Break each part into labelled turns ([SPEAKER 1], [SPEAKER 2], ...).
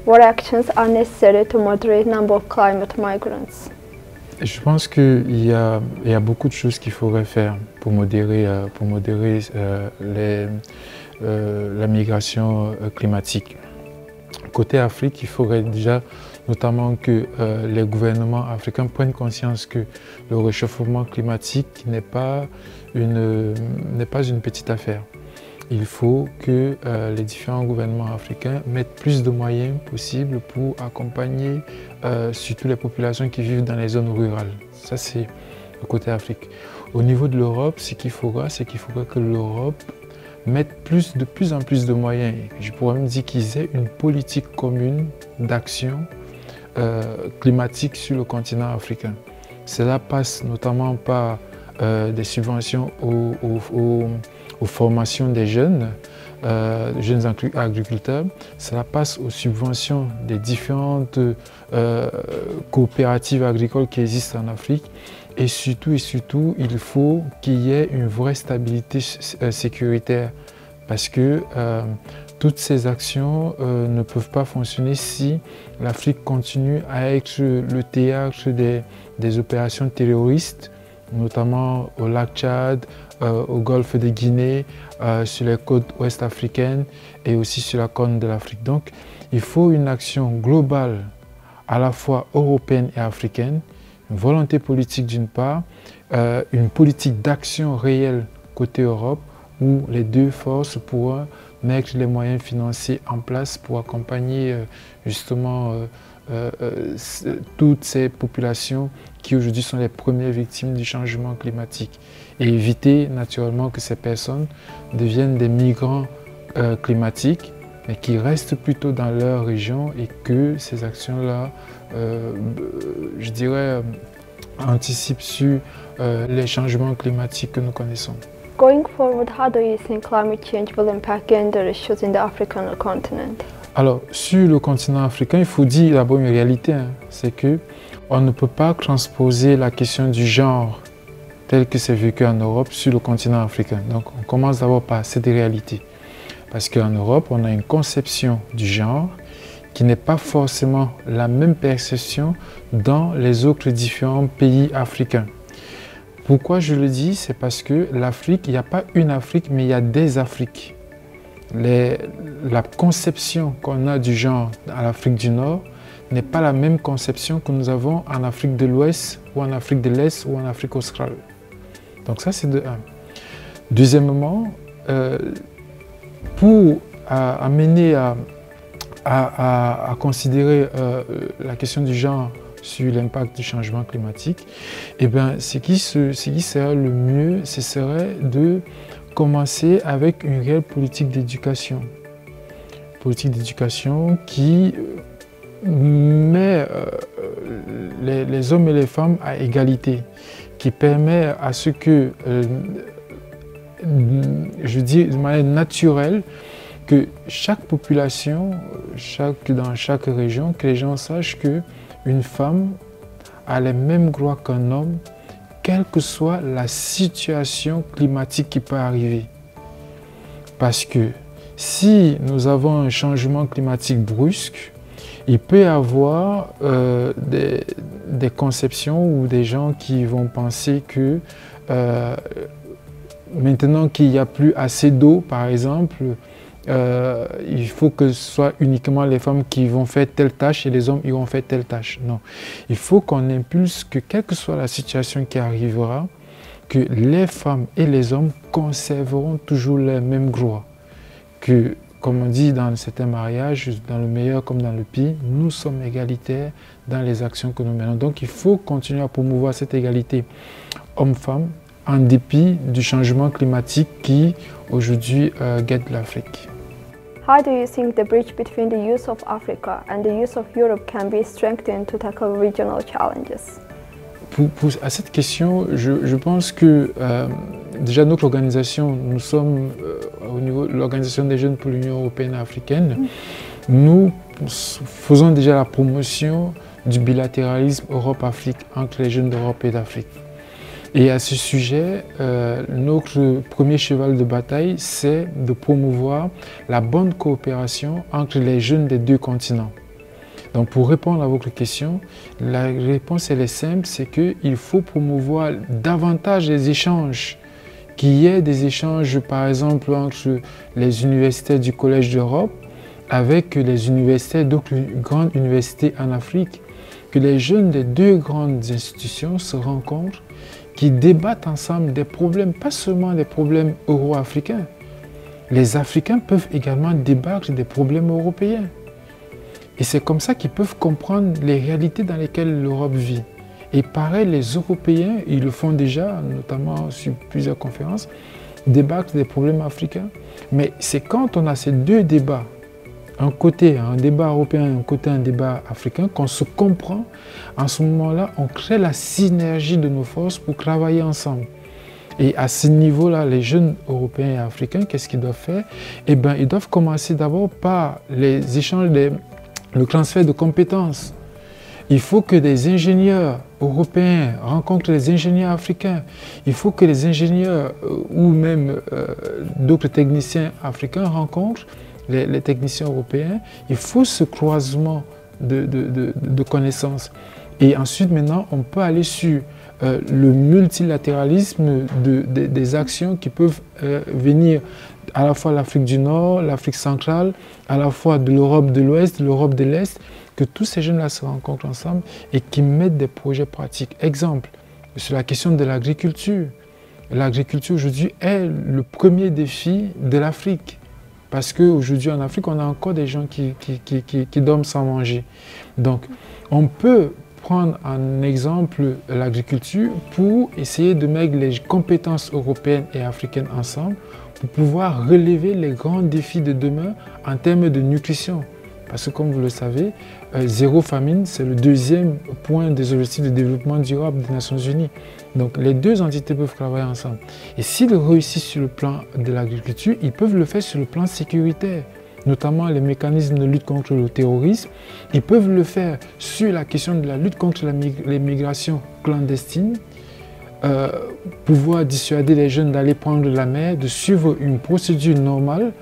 [SPEAKER 1] What actions are necessary to moderate number of climate migrants?
[SPEAKER 2] Je pense qu'il y a beaucoup de choses qu'il faudrait faire pour modérer la migration climatique. Côté Afrique, il faudrait déjà notamment que les gouvernements africains prennent conscience que le réchauffement climatique n'est pas une petite affaire. Il faut que les différents gouvernements africains mettent plus de moyens possibles pour accompagner surtout les populations qui vivent dans les zones rurales. Ça, c'est le côté Afrique. Au niveau de l'Europe, ce qu'il faudra, c'est qu'il faudra que l'Europe mette de plus en plus de moyens. Je pourrais me dire qu'ils aient une politique commune d'action climatique sur le continent africain. Cela passe notamment par des subventions aux formations des jeunes agriculteurs. Cela passe aux subventions des différentes coopératives agricoles qui existent en Afrique. Et surtout, il faut qu'il y ait une vraie stabilité sécuritaire parce que toutes ces actions ne peuvent pas fonctionner si l'Afrique continue à être le théâtre des opérations terroristes, notamment au lac Tchad, au golfe de Guinée, sur les côtes ouest africaines et aussi sur la corne de l'Afrique. Donc, il faut une action globale, à la fois européenne et africaine, une volonté politique d'une part, une politique d'action réelle côté Europe, où les deux forces pourront mettre les moyens financiers en place pour accompagner justement toutes ces populations qui aujourd'hui sont les premières victimes du changement climatique et éviter naturellement que ces personnes deviennent des migrants climatiques mais qui restent plutôt dans leur région et que ces actions-là, je dirais, anticipent sur les changements climatiques que nous connaissons.
[SPEAKER 1] Going forward, how do you think climate change will impact gender issues in the African continent?
[SPEAKER 2] Alors, sur le continent africain, il faut dire d'abord une réalité, c'est que on ne peut pas transposer la question du genre tel que c'est vécu en Europe sur le continent africain. Donc, on commence d'abord par cette réalité. Parce qu'en Europe, on a une conception du genre qui n'est pas forcément la même perception dans les autres différents pays africains. Pourquoi je le dis? C'est parce que l'Afrique, il n'y a pas une Afrique, mais il y a des Afriques. La conception qu'on a du genre à l'Afrique du Nord n'est pas la même conception que nous avons en Afrique de l'Ouest ou en Afrique de l'Est ou en Afrique australe. Donc ça, c'est de un. Deuxièmement, pour amener à considérer la question du genre sur l'impact du changement climatique, eh bien, ce qui serait le mieux, ce serait de commencer avec une réelle politique d'éducation. Politique d'éducation qui met les hommes et les femmes à égalité, qui permet à ce que, je dis de manière naturelle, que chaque population, dans chaque région, que les gens sachent qu'une femme a les mêmes droits qu'un homme, quelle que soit la situation climatique qui peut arriver. Parce que si nous avons un changement climatique brusque, il peut y avoir des conceptions ou des gens qui vont penser que maintenant qu'il n'y a plus assez d'eau, par exemple, il faut que ce soit uniquement les femmes qui vont faire telle tâche et les hommes iront faire telle tâche. Non, il faut qu'on impulse que quelle que soit la situation qui arrivera, que les femmes et les hommes conserveront toujours les mêmes droits. Que, comme on dit dans certains mariages, dans le meilleur comme dans le pire, nous sommes égalitaires dans les actions que nous menons. Donc il faut continuer à promouvoir cette égalité homme-femme en dépit du changement climatique qui aujourd'hui guette l'Afrique.
[SPEAKER 1] How do you think the bridge between the youth of Africa and the youth of Europe can be strengthened to tackle regional challenges?
[SPEAKER 2] À cette question, je pense que déjà notre organisation, nous sommes au niveau de l'Organisation des jeunes pour l'Union européenne et africaine, nous faisons déjà la promotion du bilatéralisme Europe-Afrique entre les jeunes d'Europe et d'Afrique. Et à ce sujet, notre premier cheval de bataille, c'est de promouvoir la bonne coopération entre les jeunes des deux continents. Donc pour répondre à votre question, la réponse elle est simple, c'est qu'il faut promouvoir davantage les échanges, qu'il y ait des échanges par exemple entre les universités du Collège d'Europe avec les universités d'autres grandes universités en Afrique, que les jeunes des deux grandes institutions se rencontrent, qui débattent ensemble des problèmes, pas seulement des problèmes euro-africains. Les Africains peuvent également débattre des problèmes européens. Et c'est comme ça qu'ils peuvent comprendre les réalités dans lesquelles l'Europe vit. Et pareil, les Européens, ils le font déjà, notamment sur plusieurs conférences, débattent des problèmes africains. Mais c'est quand on a ces deux débats, un côté un débat européen et un côté un débat africain, qu'on se comprend. En ce moment-là, on crée la synergie de nos forces pour travailler ensemble. Et à ce niveau-là, les jeunes européens et africains, qu'est-ce qu'ils doivent faire? Eh bien, ils doivent commencer d'abord par les échanges, le transfert de compétences. Il faut que des ingénieurs européens rencontrent les ingénieurs africains. Il faut que les ingénieurs ou même d'autres techniciens africains rencontrent les techniciens européens. Il faut ce croisement de connaissances. Et ensuite, maintenant, on peut aller sur le multilatéralisme des actions qui peuvent venir à la fois de l'Afrique du Nord, l'Afrique centrale, à la fois de l'Europe de l'Ouest, de l'Europe de l'Est, que tous ces jeunes-là se rencontrent ensemble et qui mettent des projets pratiques. Exemple, sur la question de l'agriculture. L'agriculture aujourd'hui est le premier défi de l'Afrique. Parce qu'aujourd'hui en Afrique, on a encore des gens qui dorment sans manger. Donc, on peut prendre en exemple l'agriculture pour essayer de mettre les compétences européennes et africaines ensemble pour pouvoir relever les grands défis de demain en termes de nutrition. Parce que comme vous le savez, zéro famine, c'est le deuxième point des objectifs de développement durable des Nations Unies. Donc les deux entités peuvent travailler ensemble. Et s'ils réussissent sur le plan de l'agriculture, ils peuvent le faire sur le plan sécuritaire, notamment les mécanismes de lutte contre le terrorisme. Ils peuvent le faire sur la question de la lutte contre les migrations clandestines, pouvoir dissuader les jeunes d'aller prendre la mer, de suivre une procédure normale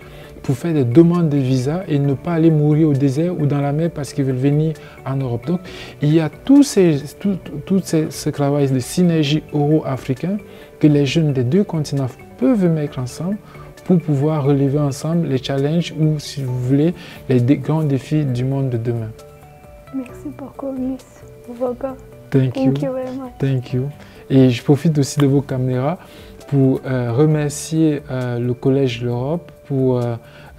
[SPEAKER 2] pour faire des demandes de visa et ne pas aller mourir au désert ou dans la mer parce qu'ils veulent venir en Europe. Donc, il y a tout ce travail de synergie euro-africain que les jeunes des deux continents peuvent mettre ensemble pour pouvoir relever ensemble les challenges ou, si vous voulez, les grands défis du monde de demain.
[SPEAKER 1] Merci beaucoup, Miss Voga.
[SPEAKER 2] Thank you very much. Thank you. Et je profite aussi de vos caméras pour remercier le Collège de l'Europe pour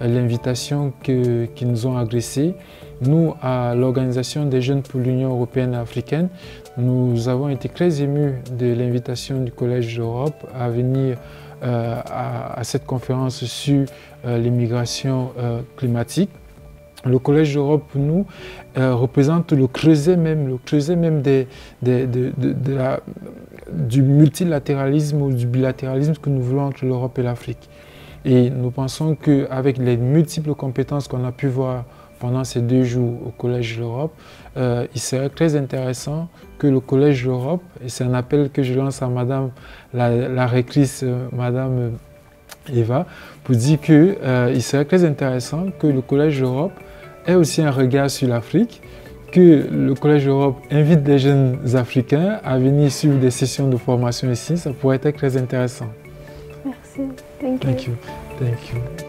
[SPEAKER 2] l'invitation qu'ils nous ont adressée. Nous, à l'Organisation des jeunes pour l'Union européenne et africaine, nous avons été très émus de l'invitation du Collège de l'Europe à venir à cette conférence sur l'immigration climatique. Le Collège d'Europe, pour nous, représente le creuset même du multilatéralisme ou du bilatéralisme que nous voulons entre l'Europe et l'Afrique. Et nous pensons qu'avec les multiples compétences qu'on a pu voir pendant ces 2 jours au Collège de l'Europe, il serait très intéressant que le Collège de l'Europe, et c'est un appel que je lance à Madame la rectrice, Madame Eva, pour dire qu'il serait très intéressant que le Collège de l'Europe ait aussi un regard sur l'Afrique, que le Collège de l'Europe invite des jeunes Africains à venir suivre des sessions de formation ici. Ça pourrait être très intéressant.
[SPEAKER 1] Merci. Thank you.
[SPEAKER 2] Thank you. Thank you.